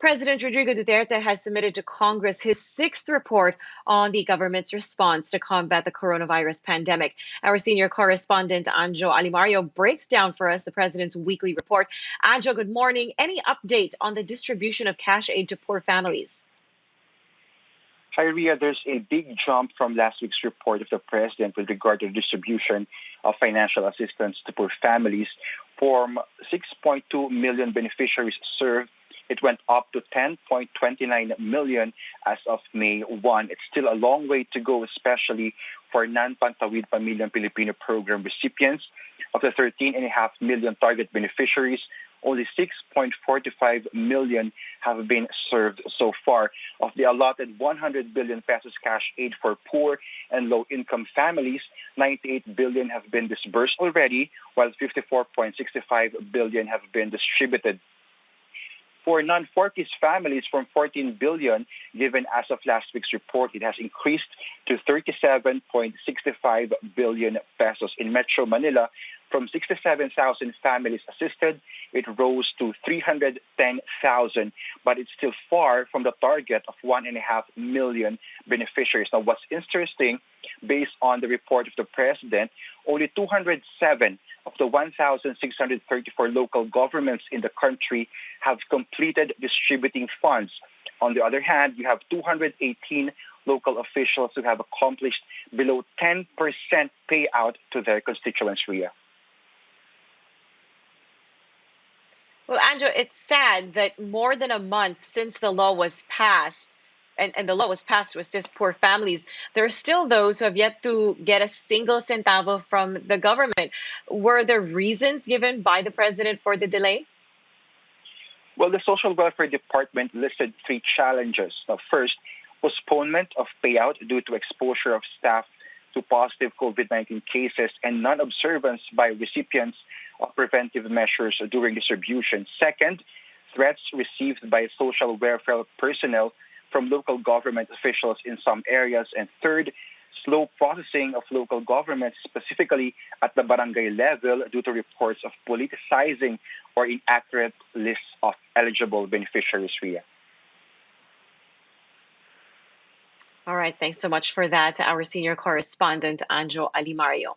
President Rodrigo Duterte has submitted to Congress his sixth report on the government's response to combat the coronavirus pandemic. Our senior correspondent, Anjo Alimario, breaks down for us the president's weekly report. Anjo, good morning. Any update on the distribution of cash aid to poor families? Hi, Ria. There's a big jump from last week's report of the president with regard to the distribution of financial assistance to poor families. From 6.2 million beneficiaries served, it went up to 10.29 million as of May 1. It's still a long way to go, especially for non-Pantawid Pamilyang Pilipino program recipients. Of the 13.5 million target beneficiaries, only 6.45 million have been served so far. Of the allotted 100 billion pesos cash aid for poor and low-income families, 98 billion have been disbursed already, while 54.65 billion have been distributed. For non-Fortis families, from 14 billion given as of last week's report, it has increased to 37.65 billion pesos. In Metro Manila, from 67,000 families assisted, it rose to 310,000, but it's still far from the target of 1.5 million beneficiaries. Now, what's interesting, based on the report of the president, only 207 of the 1,634 local governments in the country have completed distributing funds. On the other hand, you have 218 local officials who have accomplished below 10% payout to their constituents, Ria. Well, Anjo, it's sad that more than a month since the law was passed, and the law was passed to assist poor families, there are still those who have yet to get a single centavo from the government. Were there reasons given by the president for the delay? Well, the Social Welfare Department listed 3 challenges. Now, first, postponement of payout due to exposure of staff to positive COVID-19 cases and non-observance by recipients of preventive measures during distribution. Second, threats received by social welfare personnel from local government officials in some areas. And third, slow processing of local governments, specifically at the barangay level, due to reports of politicizing or inaccurate lists of eligible beneficiaries, Ria. All right, thanks so much for that, our senior correspondent, Anjo Alimario.